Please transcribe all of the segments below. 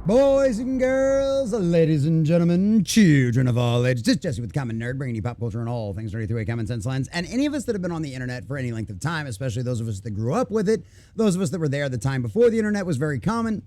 Boys and girls, ladies and gentlemen, children of all ages, this is Jesse with Common Nerd, bringing you pop culture and all things nerdy through a common sense lens. And any of us that have been on the internet for any length of time, especially those of us that grew up with it, those of us that were there the time before the internet was very common,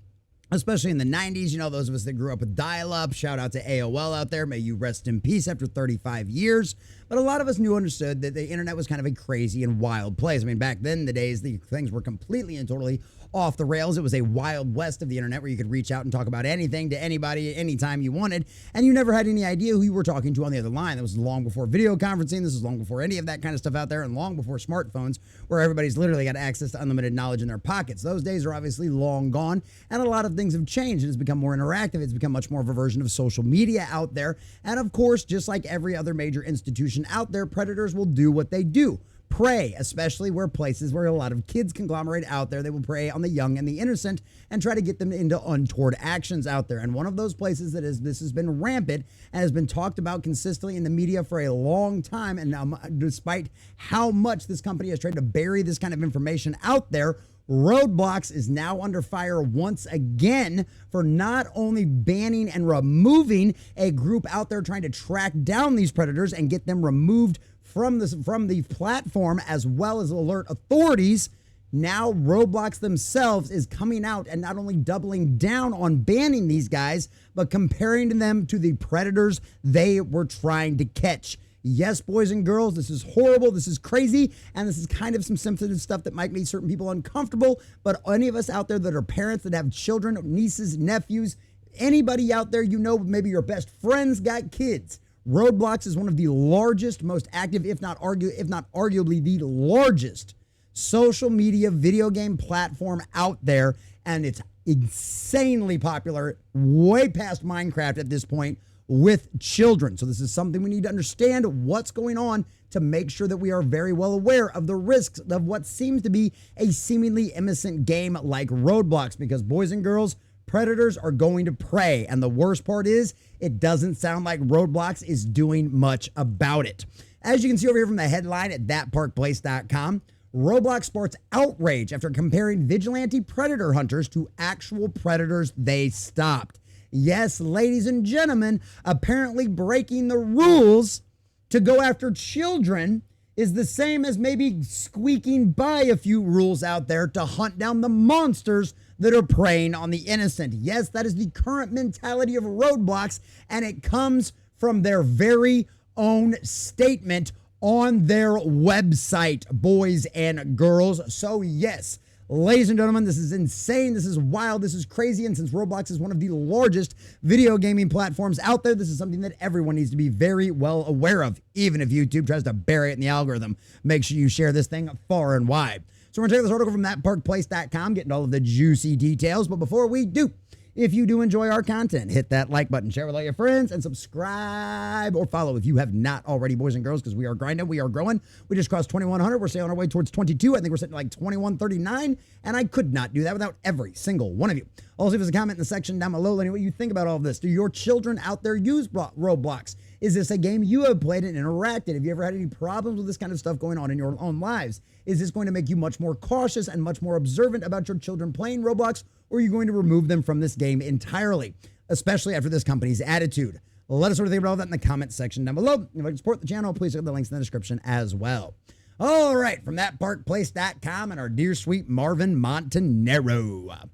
especially in the 90s, you know, those of us that grew up with dial-up, shout out to AOL out there, may you rest in peace after 35 years. But a lot of us understood that the internet was kind of a crazy and wild place. I mean, back then, the days, the things were completely and totally off the rails. It was a wild west of the internet where you could reach out and talk about anything to anybody anytime you wanted, and you never had any idea who you were talking to on the other line. That was long before video conferencing. This was long before any of that kind of stuff out there, and long before smartphones where everybody's literally got access to unlimited knowledge in their pockets. Those days are obviously long gone, and a lot of things have changed. It has become more interactive. It's become much more of a version of social media out there, and of course, just like every other major institution out there, predators will do what they do. Prey, especially where places where a lot of kids conglomerate out there. They will prey on the young and the innocent and try to get them into untoward actions out there. And one of those places that this has been rampant and has been talked about consistently in the media for a long time. And now, despite how much this company has tried to bury this kind of information out there, Roblox is now under fire once again for not only banning and removing a group out there trying to track down these predators and get them removed from the platform, as well as alert authorities. Now Roblox themselves is coming out and not only doubling down on banning these guys, but comparing them to the predators they were trying to catch. Yes, boys and girls, this is horrible, this is crazy, and this is kind of some sensitive stuff that might make certain people uncomfortable, but any of us out there that are parents that have children, nieces, nephews, anybody out there, you know, maybe your best friends got kids. Roblox is one of the largest, most active, if not arguably the largest social media video game platform out there, and it's insanely popular, way past Minecraft at this point, with children. So this is something we need to understand what's going on to make sure that we are very well aware of the risks of what seems to be a seemingly innocent game like Roblox, because boys and girls, predators are going to prey. And the worst part is, it doesn't sound like Roblox is doing much about it. As you can see over here from the headline at thatparkplace.com, Roblox sparks outrage after comparing vigilante predator hunters to actual predators they stopped. Yes, ladies and gentlemen, apparently breaking the rules to go after children is the same as maybe squeaking by a few rules out there to hunt down the monsters that are preying on the innocent. Yes, that is the current mentality of Roblox, and it comes from their very own statement on their website, boys and girls. So yes, ladies and gentlemen, this is insane, this is wild, this is crazy, and since Roblox is one of the largest video gaming platforms out there, this is something that everyone needs to be very well aware of, even if YouTube tries to bury it in the algorithm. Make sure you share this thing far and wide. So we're going to take this article from thatparkplace.com, getting all of the juicy details, but before we do, if you do enjoy our content, hit that like button, share with all your friends, and subscribe or follow if you have not already, boys and girls, because we are grinding, we are growing. We just crossed 2,100. We're staying on our way towards 22. I think we're sitting at like 2,139, and I could not do that without every single one of you. Also, leave us a comment in the section down below letting me know what you think about all of this. Do your children out there use Roblox? Is this a game you have played and interacted? Have you ever had any problems with this kind of stuff going on in your own lives? Is this going to make you much more cautious and much more observant about your children playing Roblox, or are you going to remove them from this game entirely, especially after this company's attitude? Let us know what you think about all that in the comment section down below. If you'd like to support the channel, please click the links in the description as well. All right, from thatparkplace.com and our dear sweet Marvin Montenero.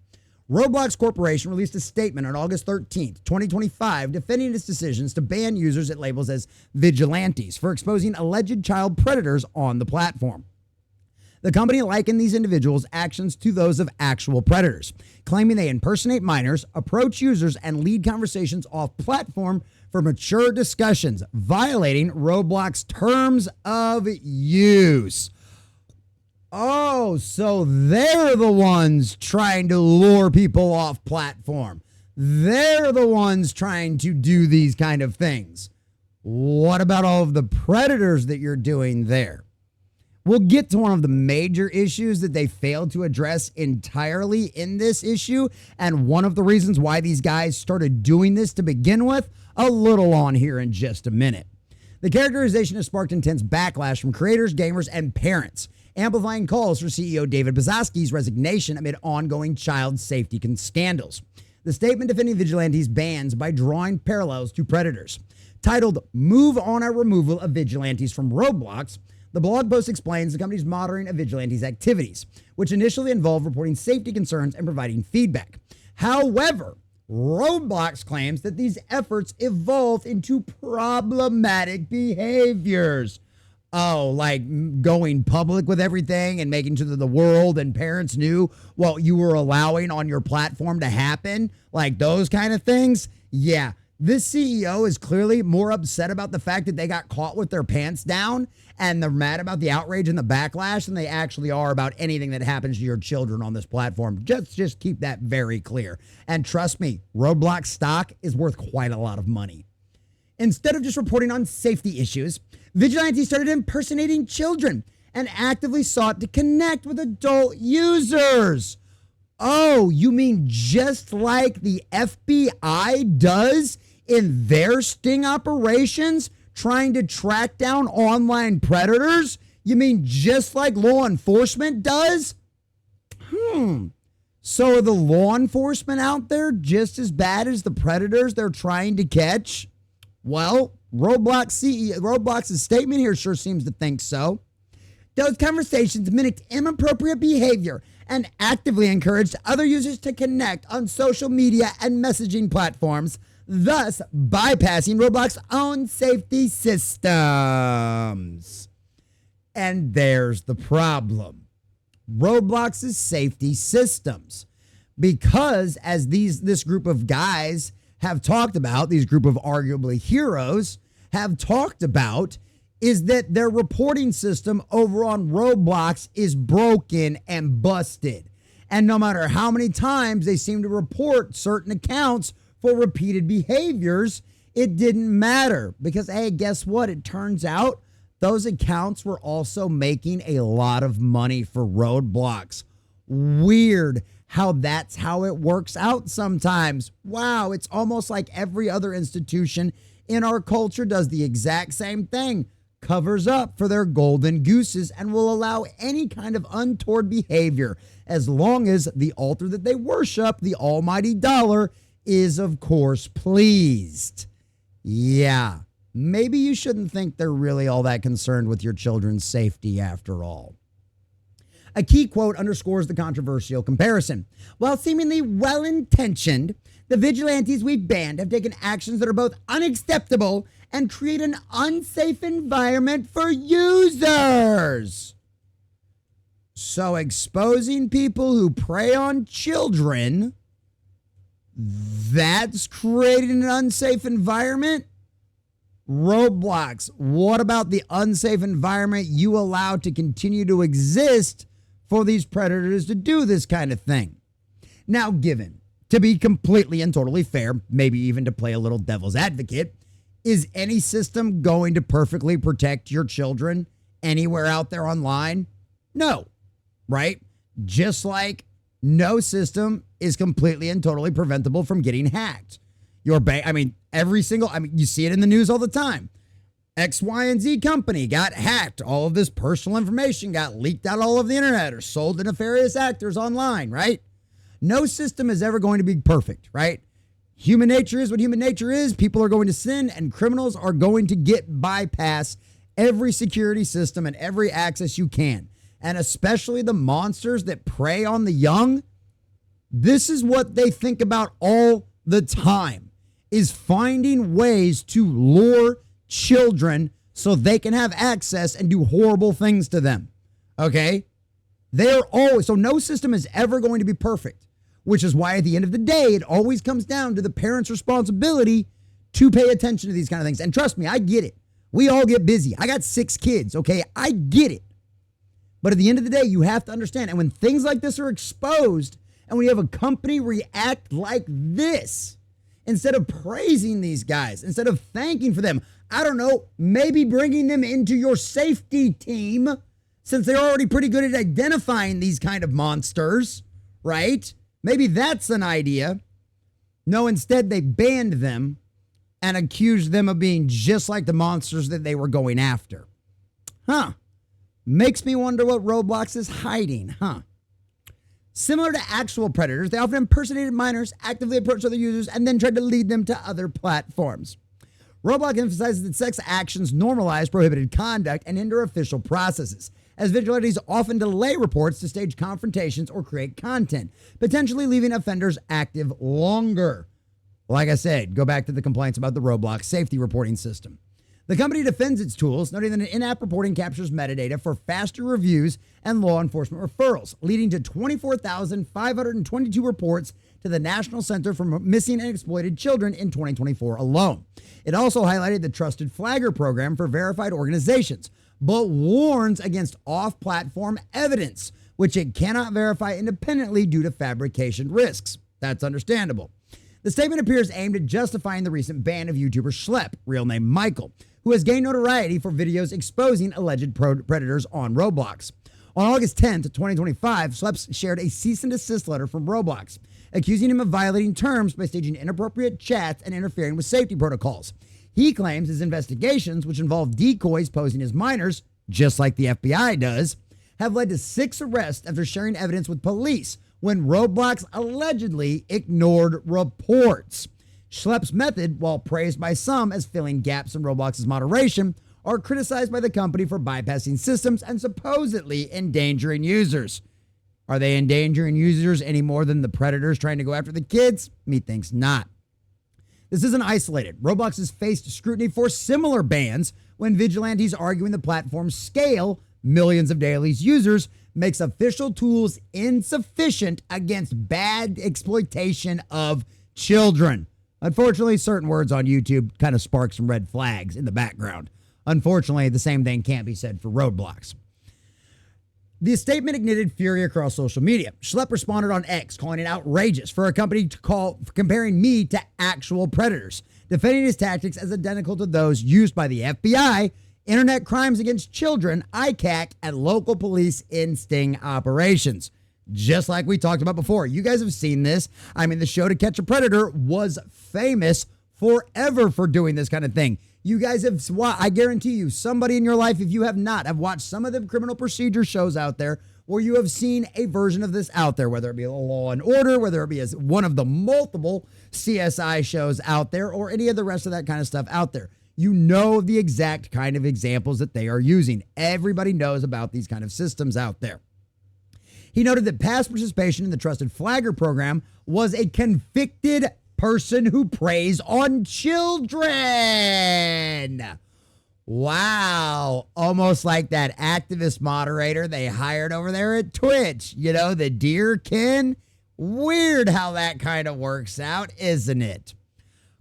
Roblox Corporation released a statement on August 13th, 2025, defending its decisions to ban users it labels as vigilantes for exposing alleged child predators on the platform. The company likened these individuals' actions to those of actual predators, claiming they impersonate minors, approach users, and lead conversations off-platform for mature discussions, violating Roblox terms of use. Oh, so they're the ones trying to lure people off platform. They're the ones trying to do these kind of things. What about all of the predators that you're doing there? We'll get to one of the major issues that they failed to address entirely in this issue, and one of the reasons why these guys started doing this to begin with, a little on here in just a minute. The characterization has sparked intense backlash from creators, gamers, and parents, amplifying calls for CEO David Baszucki's resignation amid ongoing child safety scandals. The statement defending vigilantes bans by drawing parallels to predators. Titled, Move on Our Removal of Vigilantes from Roblox, the blog post explains the company's monitoring of vigilantes' activities, which initially involved reporting safety concerns and providing feedback. However, Roblox claims that these efforts evolved into problematic behaviors. Oh, like going public with everything and making sure that the world and parents knew what you were allowing on your platform to happen, like those kind of things. Yeah, this CEO is clearly more upset about the fact that they got caught with their pants down and they're mad about the outrage and the backlash than they actually are about anything that happens to your children on this platform. Just keep that very clear. And trust me, Roblox stock is worth quite a lot of money. Instead of just reporting on safety issues, vigilantes started impersonating children and actively sought to connect with adult users. Oh, you mean just like the FBI does in their sting operations, trying to track down online predators? You mean just like law enforcement does? So are the law enforcement out there just as bad as the predators they're trying to catch? Well, Roblox's statement here sure seems to think so. Those conversations mimicked inappropriate behavior and actively encouraged other users to connect on social media and messaging platforms, thus bypassing Roblox's own safety systems. And there's the problem. Roblox's safety systems. Because as this group of guys have talked about, these group of arguably heroes have talked about, is that their reporting system over on Roblox is broken and busted. And no matter how many times they seem to report certain accounts for repeated behaviors, it didn't matter because, hey, guess what? It turns out those accounts were also making a lot of money for Roblox. Weird how that's how it works out sometimes. Wow, it's almost like every other institution in our culture does the exact same thing. Covers up for their golden gooses and will allow any kind of untoward behavior as long as the altar that they worship, the almighty dollar, is of course pleased. Yeah, maybe you shouldn't think they're really all that concerned with your children's safety after all. A key quote underscores the controversial comparison. While seemingly well-intentioned, the vigilantes we've banned have taken actions that are both unacceptable and create an unsafe environment for users. So exposing people who prey on children, that's creating an unsafe environment? Roblox, what about the unsafe environment you allow to continue to exist for these predators to do this kind of thing? Now, given, to be completely and totally fair, maybe even to play a little devil's advocate, is any system going to perfectly protect your children anywhere out there online? No, right? Just like no system is completely and totally preventable from getting hacked. Your bank, you see it in the news all the time. X, Y, and Z company got hacked. All of this personal information got leaked out all over the internet or sold to nefarious actors online, right? No system is ever going to be perfect, right? Human nature is what human nature is. People are going to sin and criminals are going to bypass every security system and every access you can. And especially the monsters that prey on the young. This is what they think about all the time, is finding ways to lure children so they can have access and do horrible things to them. Okay? So no system is ever going to be perfect, which is why at the end of the day, it always comes down to the parents' responsibility to pay attention to these kind of things. And trust me, I get it. We all get busy. I got 6 kids, okay? I get it. But at the end of the day, you have to understand. And when things like this are exposed, and when you have a company react like this, instead of praising these guys, instead of thanking for them, I don't know, maybe bringing them into your safety team, since they're already pretty good at identifying these kind of monsters, right? Maybe that's an idea. No, instead they banned them and accused them of being just like the monsters that they were going after. Makes me wonder what Roblox is hiding, Similar to actual predators, they often impersonated minors, actively approached other users, and then tried to lead them to other platforms. Roblox emphasizes that sex actions normalize prohibited conduct and hinder official processes, as vigilantes often delay reports to stage confrontations or create content, potentially leaving offenders active longer. Like I said, go back to the complaints about the Roblox safety reporting system. The company defends its tools, noting that an in-app reporting captures metadata for faster reviews and law enforcement referrals, leading to 24,522 reports to the National Center for Missing and Exploited Children in 2024 alone. It also highlighted the Trusted Flagger program for verified organizations, but warns against off-platform evidence, which it cannot verify independently due to fabrication risks. That's understandable. The statement appears aimed at justifying the recent ban of YouTuber Schlepp, real name Michael, who has gained notoriety for videos exposing alleged predators on Roblox. On August 10th, 2025, Schlepp shared a cease and desist letter from Roblox, accusing him of violating terms by staging inappropriate chats and interfering with safety protocols. He claims his investigations, which involve decoys posing as minors, just like the FBI does, have led to 6 arrests after sharing evidence with police when Roblox allegedly ignored reports. Schlepp's method, while praised by some as filling gaps in Roblox's moderation, are criticized by the company for bypassing systems and supposedly endangering users. Are they endangering users any more than the predators trying to go after the kids? Methinks not. This isn't isolated. Roblox has faced scrutiny for similar bans when vigilantes arguing the platform's scale, millions of daily users, makes official tools insufficient against bad exploitation of children. Unfortunately, certain words on YouTube kind of spark some red flags in the background. Unfortunately, the same thing can't be said for Roblox. The statement ignited fury across social media. Schlepp responded on X, calling it outrageous for a company to comparing me to actual predators, defending his tactics as identical to those used by the FBI, Internet Crimes Against Children, ICAC, and local police in sting operations. Just like we talked about before. You guys have seen this. I mean, the show To Catch a Predator was famous forever for doing this kind of thing. You guys have, I guarantee you, somebody in your life, if you have not, have watched some of the criminal procedure shows out there where you have seen a version of this out there, whether it be Law and Order, whether it be as one of the multiple CSI shows out there, or any of the rest of that kind of stuff out there. You know the exact kind of examples that they are using. Everybody knows about these kind of systems out there. He noted that past participation in the Trusted Flagger program was a convicted person who preys on children. Wow. Almost like that activist moderator they hired over there at Twitch. You know, the dear Ken. Weird how that kind of works out, isn't it?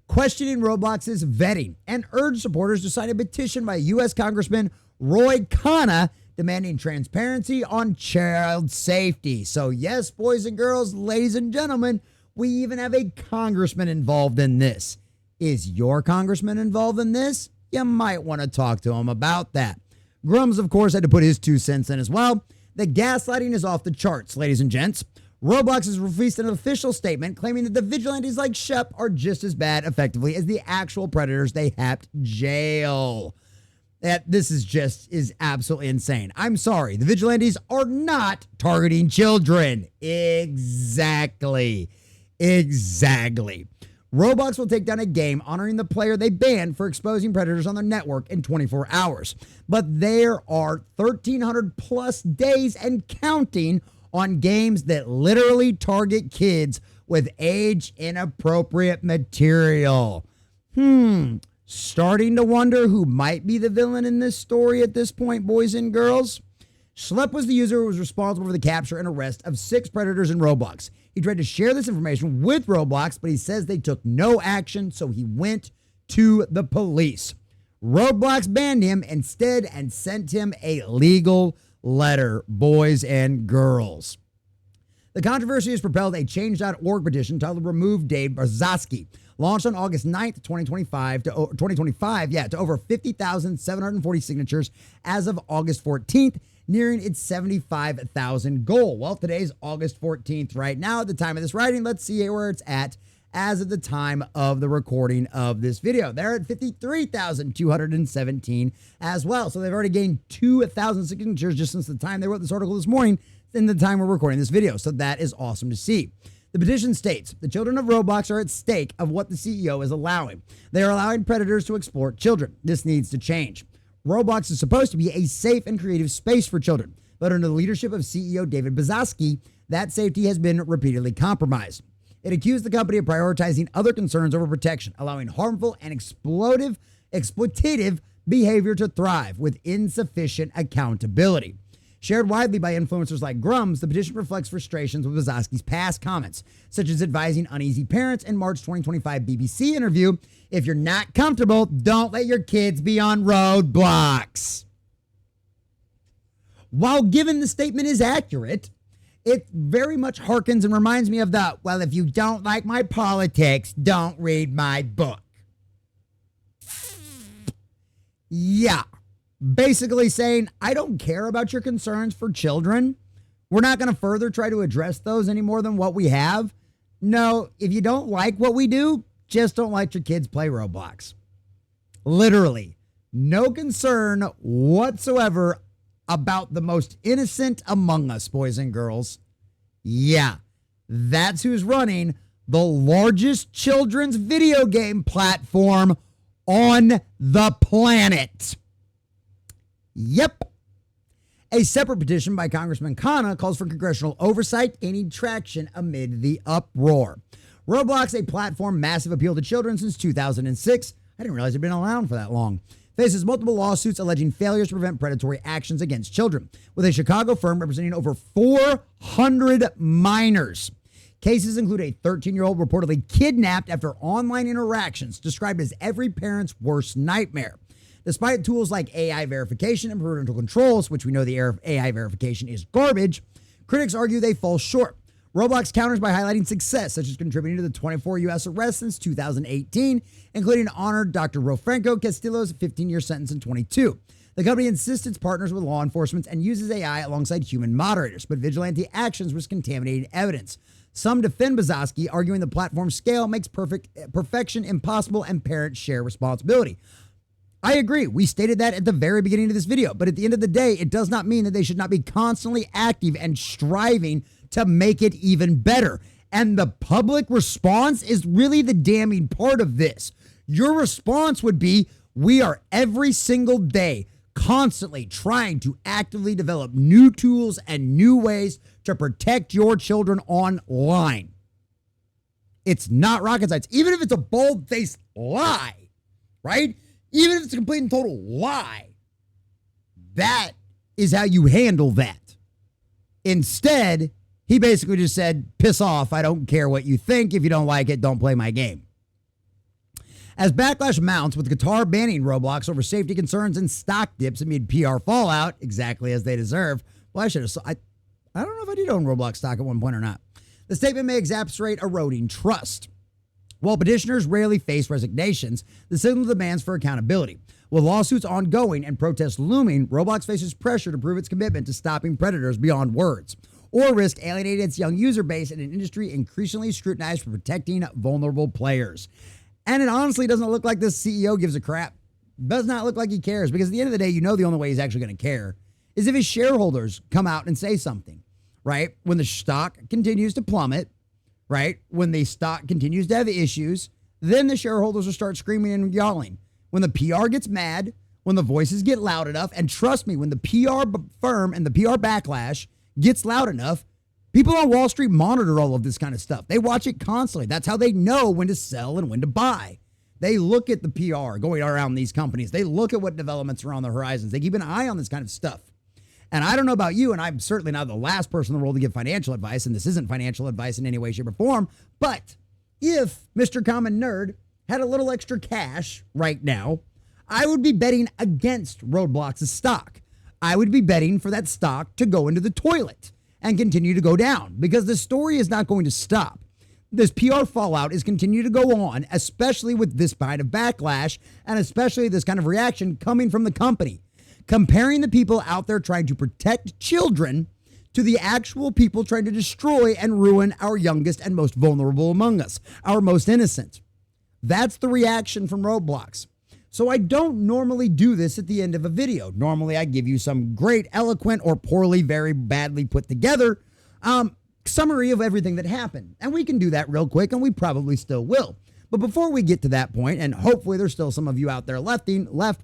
Questioning Roblox's vetting and urged supporters to sign a petition by U.S. Congressman Roy Khanna demanding transparency on child safety. So yes, boys and girls, ladies and gentlemen, we even have a congressman involved in this. Is your congressman involved in this? You might want to talk to him about that. Grums, of course, had to put his 2 cents in as well. The gaslighting is off the charts, ladies and gents. Roblox has released an official statement claiming that the vigilantes like Shep are just as bad effectively as the actual predators they helped jail. This is absolutely insane. I'm sorry. The vigilantes are not targeting children. Exactly. Roblox will take down a game honoring the player they banned for exposing predators on their network in 24 hours. But there are 1,300 plus days and counting on games that literally target kids with age inappropriate material. Starting to wonder who might be the villain in this story at this point, boys and girls. Schlepp was the user who was responsible for the capture and arrest of 6 predators in Roblox. He tried to share this information with Roblox, but he says they took no action, so he went to the police. Roblox banned him instead and sent him a legal letter, boys and girls. The controversy has propelled a Change.org petition titled Remove David Baszucki, launched on August 9th, 2025 to over 50,740 signatures as of August 14th, nearing its 75,000 goal. Well, today's August 14th right now at the time of this writing. Let's see where it's at as of the time of the recording of this video. They're at 53,217 as well. So they've already gained 2,000 signatures just since the time they wrote this article this morning, in the time we're recording this video. So that is awesome to see. The petition states, the children of Roblox are at stake of what the CEO is allowing. They are allowing predators to exploit children. This needs to change. Roblox is supposed to be a safe and creative space for children, but under the leadership of CEO David Baszucki, that safety has been repeatedly compromised. It accused the company of prioritizing other concerns over protection, allowing harmful and exploitative behavior to thrive with insufficient accountability. Shared widely by influencers like Grums, the petition reflects frustrations with Baszucki's past comments, such as advising uneasy parents in March 2025 BBC interview, if you're not comfortable, don't let your kids be on Roblox. While given the statement is accurate, it very much harkens and reminds me of the, well, if you don't like my politics, don't read my book. Yeah. Basically saying, I don't care about your concerns for children. We're not going to further try to address those any more than what we have. No, if you don't like what we do, just don't let your kids play Roblox. Literally, no concern whatsoever about the most innocent among us, boys and girls. Yeah, that's who's running the largest children's video game platform on the planet. Yep. A separate petition by Congressman Khanna calls for congressional oversight gaining traction amid the uproar. Roblox, a platform massive appeal to children since 2006, I didn't realize it had been around for that long, faces multiple lawsuits alleging failures to prevent predatory actions against children, with a Chicago firm representing over 400 minors. Cases include a 13-year-old reportedly kidnapped after online interactions described as every parent's worst nightmare. Despite tools like AI verification and parental controls, which we know the AI verification is garbage, critics argue they fall short. Roblox counters by highlighting success, such as contributing to the 24 U.S. arrests since 2018, including honored Dr. Rofranco Castillo's 15-year sentence in 22. The company insists it's partners with law enforcement and uses AI alongside human moderators, but vigilante actions risk contaminating evidence. Some defend Baszucki, arguing the platform's scale makes perfection impossible and parents share responsibility. I agree. We stated that at the very beginning of this video, but at the end of the day, it does not mean that they should not be constantly active and striving to make it even better. And the public response is really the damning part of this. Your response would be, we are every single day constantly trying to actively develop new tools and new ways to protect your children online. It's not rocket science, even if it's a bold-faced lie, right? Even if it's a complete and total lie, that is how you handle that. Instead, he basically just said, piss off. I don't care what you think. If you don't like it, don't play my game. As backlash mounts with Qatar banning Roblox over safety concerns and stock dips amid PR fallout, exactly as they deserve. Well, I don't know if I did own Roblox stock at one point or not. The statement may exacerbate eroding trust. While petitioners rarely face resignations, the signal demands for accountability. With lawsuits ongoing and protests looming, Roblox faces pressure to prove its commitment to stopping predators beyond words, or risk alienating its young user base in an industry increasingly scrutinized for protecting vulnerable players. And it honestly doesn't look like this CEO gives a crap. Does not look like he cares, because at the end of the day, you know the only way he's actually going to care is if his shareholders come out and say something, right? When the stock continues to plummet, right? When the stock continues to have issues, then the shareholders will start screaming and yelling. When the PR gets mad, when the voices get loud enough, and trust me, when the PR firm and the PR backlash gets loud enough, people on Wall Street monitor all of this kind of stuff. They watch it constantly. That's how they know when to sell and when to buy. They look at the PR going around these companies. They look at what developments are on the horizons. They keep an eye on this kind of stuff. And I don't know about you, and I'm certainly not the last person in the world to give financial advice, and this isn't financial advice in any way, shape, or form, but if Mr. Common Nerd had a little extra cash right now, I would be betting against Roblox's stock. I would be betting for that stock to go into the toilet and continue to go down, because the story is not going to stop. This PR fallout is continue to go on, especially with this kind of backlash, and especially this kind of reaction coming from the company. Comparing the people out there trying to protect children to the actual people trying to destroy and ruin our youngest and most vulnerable among us, our most innocent. That's the reaction from Roblox. So I don't normally do this at the end of a video. Normally I give you some great, eloquent, or poorly, very badly put together summary of everything that happened. And we can do that real quick, and we probably still will. But before we get to that point, and hopefully there's still some of you out there left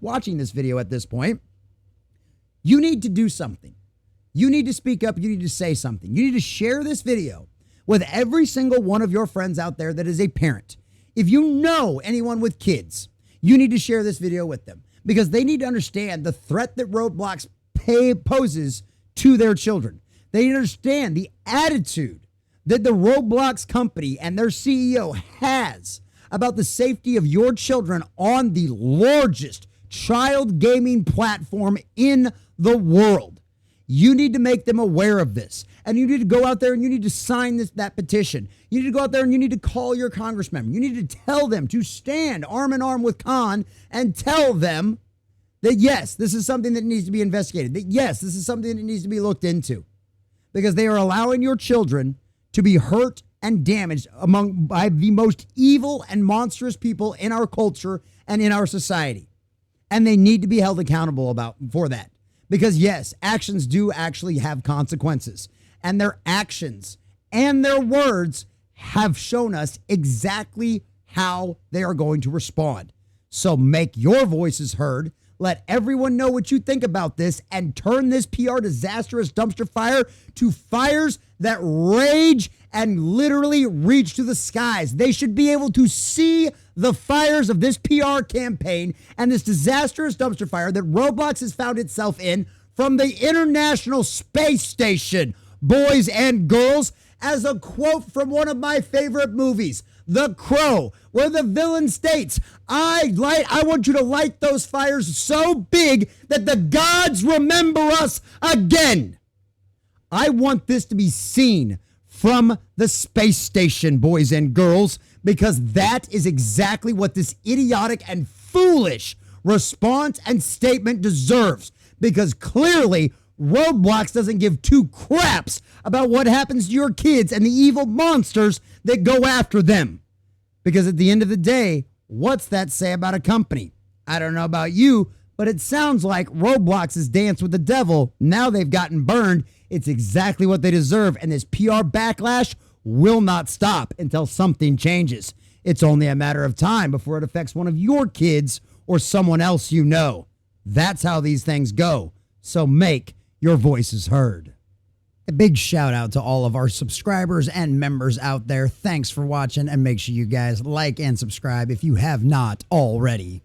watching this video at this point, you need to do something. You need to speak up. You need to say something. You need to share this video with every single one of your friends out there that is a parent. If you know anyone with kids, you need to share this video with them because they need to understand the threat that Roblox poses to their children. They understand the attitude that the Roblox company and their CEO has about the safety of your children on the largest child gaming platform in the world. You need to make them aware of this. And you need to go out there and you need to sign that petition. You need to go out there and you need to call your congressman. You need to tell them to stand arm in arm with Khan and tell them that, yes, this is something that needs to be investigated. That, yes, this is something that needs to be looked into. Because they are allowing your children to be hurt and damaged by the most evil and monstrous people in our culture and in our society. And they need to be held accountable for that. Because yes, actions do actually have consequences. And their actions and their words have shown us exactly how they are going to respond. So make your voices heard. Let everyone know what you think about this and turn this PR disastrous dumpster fire to fires that rage and literally reach to the skies. They should be able to see the fires of this PR campaign and this disastrous dumpster fire that Roblox has found itself in from the International Space Station, boys and girls, as a quote from one of my favorite movies, The Crow, where the villain states, I want you to light those fires so big that the gods remember us again. I want this to be seen from the space station, boys and girls, because that is exactly what this idiotic and foolish response and statement deserves. Because clearly, Roblox doesn't give two craps about what happens to your kids and the evil monsters that go after them. Because at the end of the day, what's that say about a company? I don't know about you, but it sounds like Roblox's dance with the devil. Now they've gotten burned. It's exactly what they deserve. And this PR backlash will not stop until something changes. It's only a matter of time before it affects one of your kids or someone else you know. That's how these things go. So make your voices heard. A big shout out to all of our subscribers and members out there. Thanks for watching, and make sure you guys like and subscribe if you have not already.